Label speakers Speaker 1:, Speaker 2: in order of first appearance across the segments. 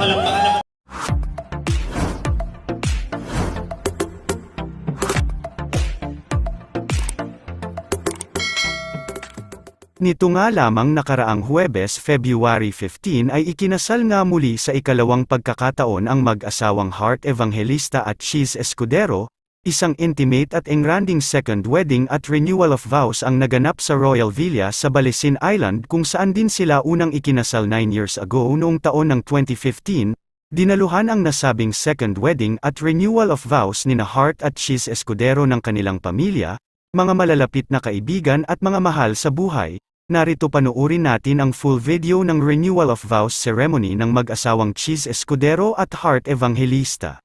Speaker 1: Palakpakan naman.
Speaker 2: Nito nga lamang nakaraang Huwebes, February 15 ay ikinasal nga muli sa ikalawang pagkakataon ang mag-asawang Evangelista at Chiz Escudero, isang intimate at engranding second wedding at renewal of vows ang naganap sa Royal Villa sa Balesin Island kung saan din sila unang ikinasal 9 years ago noong taon ng 2015, dinaluhan ang nasabing second wedding at renewal of vows nina at Chiz Escudero ng kanilang pamilya, mga malalapit na kaibigan at mga mahal sa buhay. Narito panoorin natin ang full video ng Renewal of Vows ceremony ng mag-asawang Chiz Escudero at Evangelista.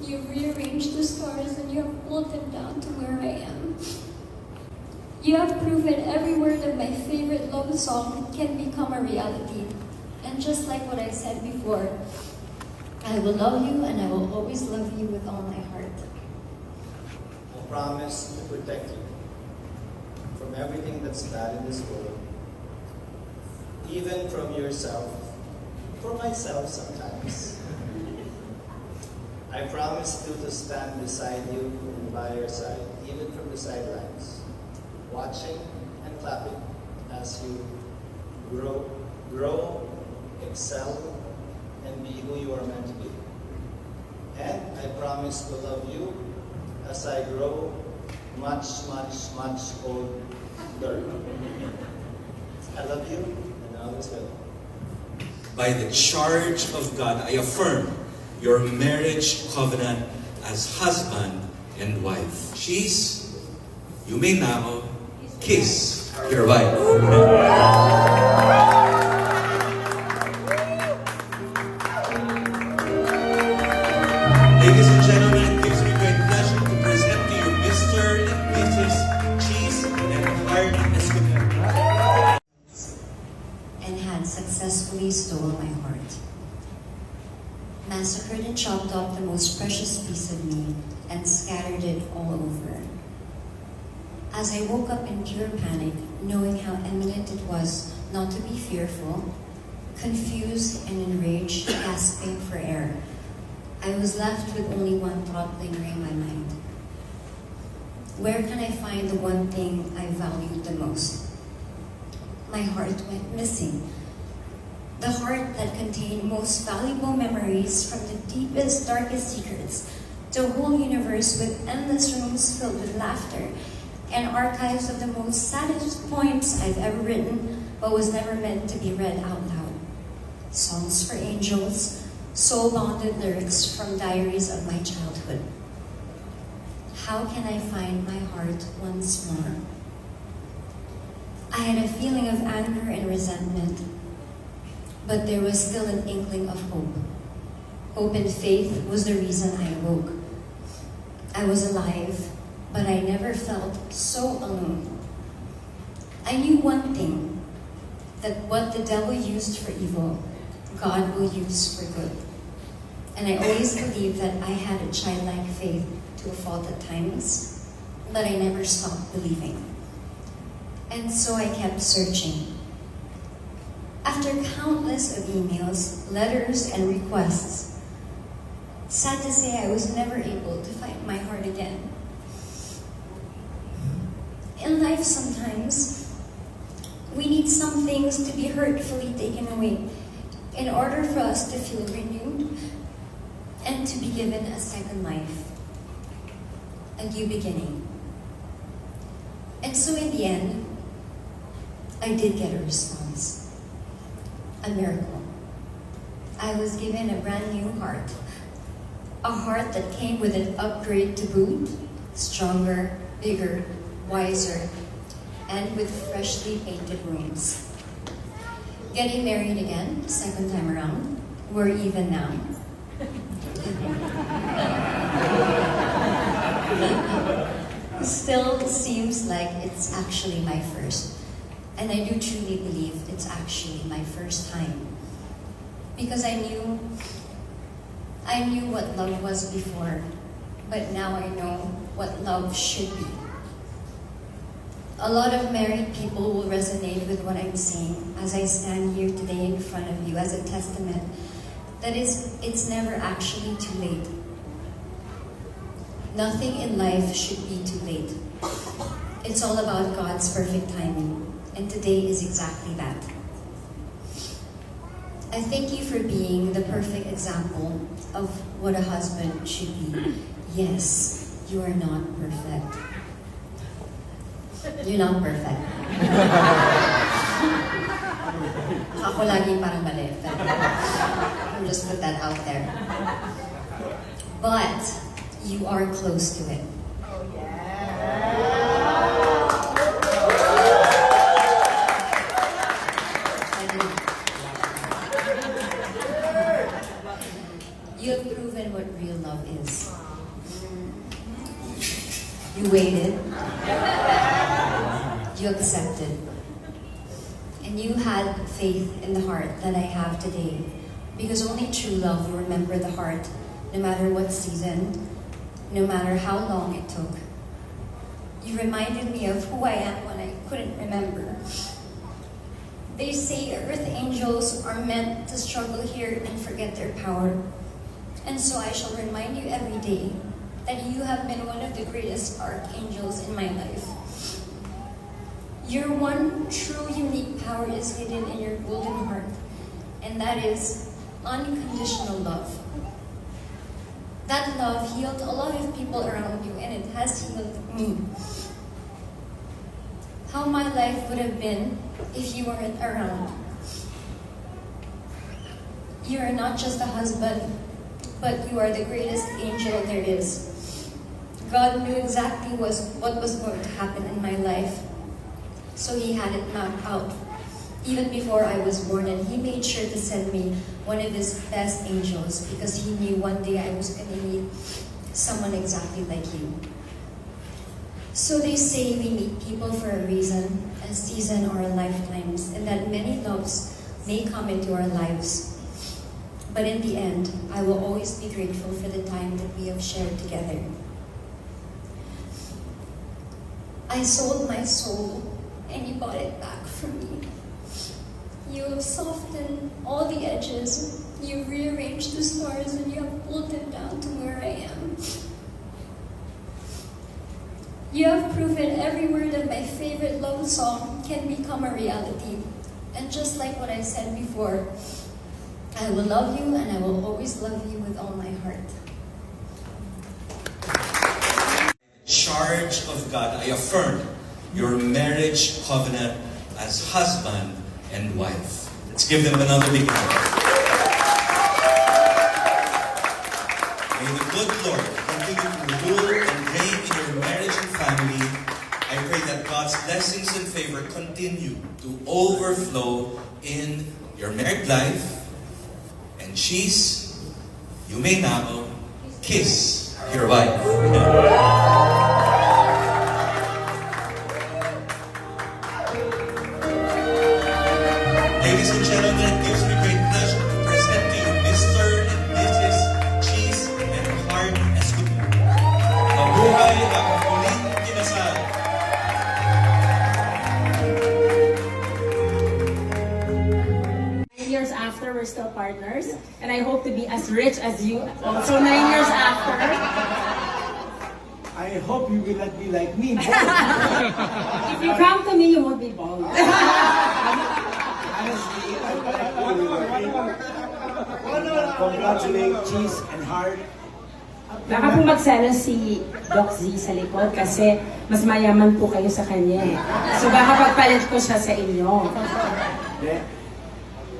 Speaker 3: You've rearranged the stars and you have pulled them down to where I am. You have proven every word of my favorite love song can become a reality. And just like what I said before, I will love you and I will always love you with all my heart.
Speaker 4: I promise to protect you from everything that's bad in this world, even from yourself, from myself sometimes. I promise to stand beside you and by your side, even from the sidelines, watching and clapping as you grow, excel, and be who you are meant to be. And I promise to love you as I grow much older. I love you and I always will.
Speaker 1: By the charge of God, I affirm your marriage covenant as husband and wife. Chiz, you may now kiss your wife. Ladies and gentlemen, it gives me great pleasure to present to you Mr. and Mrs. Chiz and Escudero.
Speaker 5: And had successfully stolen my heart. Massacred and chopped off the most precious piece of me and scattered it all over. As I woke up in pure panic, knowing how imminent it was not to be fearful, confused and enraged, gasping for air, I was left with only one thought lingering in my mind. Where can I find the one thing I valued the most? My heart went missing. The heart that contained most valuable memories from the deepest, darkest secrets, to a whole universe with endless rooms filled with laughter, and archives of the most saddest poems I've ever written, but was never meant to be read out loud. Songs for angels, soul-bonded lyrics from diaries of my childhood. How can I find my heart once more? I had a feeling of anger and resentment, but there was still an inkling of hope. Hope and faith was the reason I awoke. I was alive, but I never felt so alone. I knew one thing, that what the devil used for evil, God will use for good. And I always believed that I had a childlike faith to a fault at times, but I never stopped believing. And so I kept searching. After countless of emails, letters, and requests, sad to say I was never able to find my heart again. In life sometimes, we need some things to be hurtfully taken away in order for us to feel renewed and to be given a second life, a new beginning. And so in the end, I did get a response, a miracle. I was given a brand new heart, a heart that came with an upgrade to boot, stronger, bigger, wiser, and with freshly painted rooms. Getting married again, second time around, we're even now. Still seems like it's actually my first. And I do truly believe it's actually my first time. Because I knew what love was before, but now I know what love should be. A lot of married people will resonate with what I'm saying as I stand here today in front of you as a testament that it's never actually too late. Nothing in life should be too late. It's all about God's perfect timing, and today is exactly that. I thank you for being the perfect example of what a husband should be. Yes, you are not perfect. You're not perfect. Ako lagi parang mali. I'll just put that out there. But you are close to it. You have proven what real love is. You waited. You accepted. And you had faith in the heart that I have today. Because only true love will remember the heart, no matter what season, no matter how long it took. You reminded me of who I am when I couldn't remember. They say earth angels are meant to struggle here and forget their power. And so I shall remind you every day that you have been one of the greatest archangels in my life. Your one true unique power is hidden in your golden heart, and that is unconditional love. That love healed a lot of people around you, and it has healed me. How my life would have been if you weren't around. You are not just a husband, but you are the greatest angel there is. God knew exactly what was going to happen in my life, so He had it mapped out even before I was born, and He made sure to send me one of His best angels because He knew one day I was going to meet someone exactly like you. So they say we meet people for a reason, a season, or a lifetimes, and that many loves may come into our lives. But in the end, I will always be grateful for the time that we have shared together. I sold my soul, and you bought it back from me. You have softened all the edges, you rearranged the stars, and you have pulled them down to where I am. You have proven every word of my favorite love song can become a reality. And just like what I said before, I will love you and I will always love you with all my heart.
Speaker 1: Charge of God, I affirm your marriage covenant as husband and wife. Let's give them another big hand. May the good Lord continue to rule and reign in your marriage and family. I pray that God's blessings and favor continue to overflow in your married life. And Chiz, you may now kiss your wife. Ladies and gentlemen, it gives me great pleasure to present to you Mr. and Mrs. Chiz Escudero. Mabuhay ang muling kinasal.
Speaker 6: after, we're still partners. And I hope to be as rich as you also 9 years after.
Speaker 7: I hope you will not be like me.
Speaker 6: If you come to me, you won't be bald.
Speaker 7: Honestly, congratulate Chiz and Heart.
Speaker 6: Baka po magselos si Doc Z sa likod kasi mas mayaman po kayo sa kanya. So baka pagpalit ko siya sa inyo.
Speaker 7: Yeah.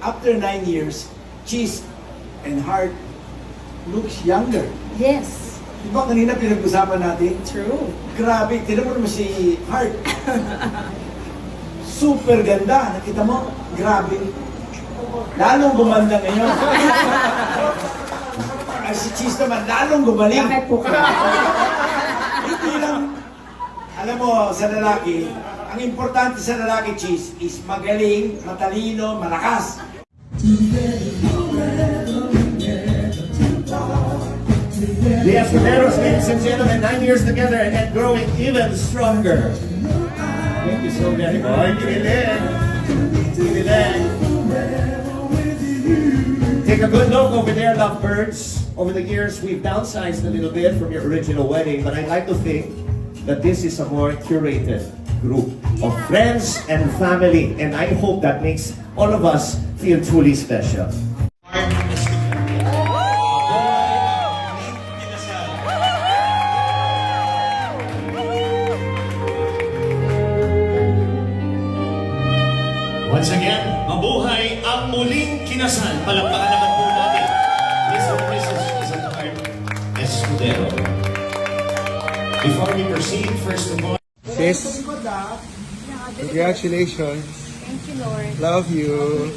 Speaker 7: After 9 years, Chiz and Heart looks younger.
Speaker 6: Yes.
Speaker 7: Diba kanina pinag-usapan natin?
Speaker 6: True.
Speaker 7: Grabe, tinan mo naman si Heart. Super ganda. Nakita mo? Grabe. Lalong gumanda ngayon. Ay, si Chiz naman, lalong gumaling.
Speaker 6: Bakit po ka?
Speaker 7: Hindi lang, alam mo, sa lalaki, ang importante sa lalaki, Chiz, is magaling, matalino, malakas.
Speaker 8: The Escuderos, ladies and gentlemen, 9 years together and growing even stronger. Thank you so very much. Take a good look over there, lovebirds. Over the years, we've downsized a little bit from your original wedding, but I'd like to think that this is a more curated group of friends and family, and I hope that makes all of us feel truly special. Once again, mabuhay ang muling kinasal. Palakpakan naman po natin. Mr. and Mrs. Chiz Escudero. Before we proceed, first of all,
Speaker 9: Sis, congratulations.
Speaker 3: Thank you, Lord.
Speaker 9: Love you.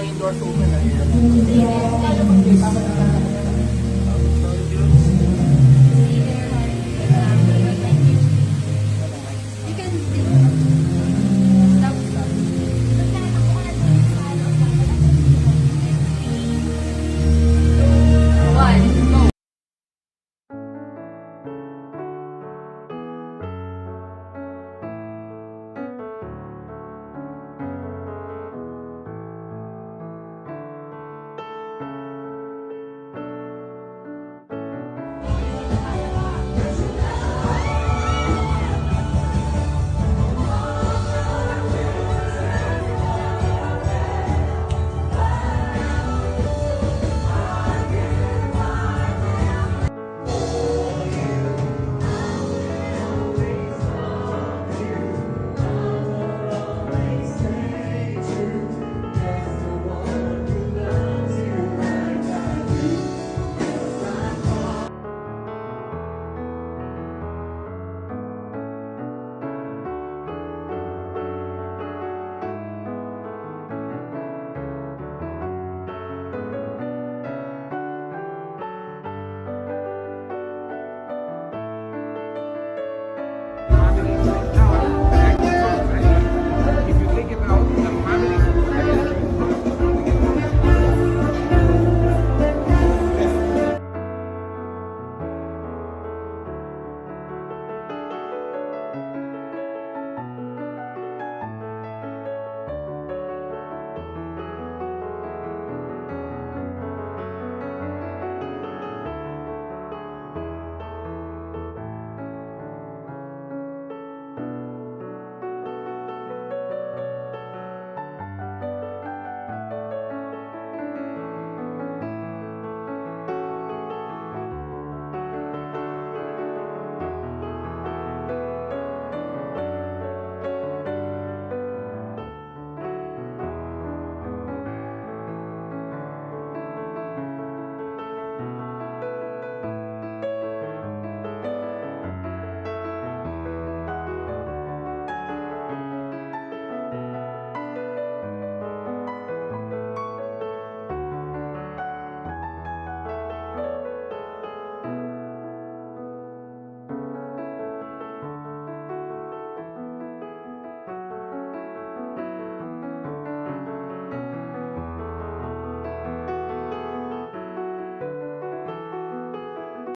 Speaker 3: Thank you.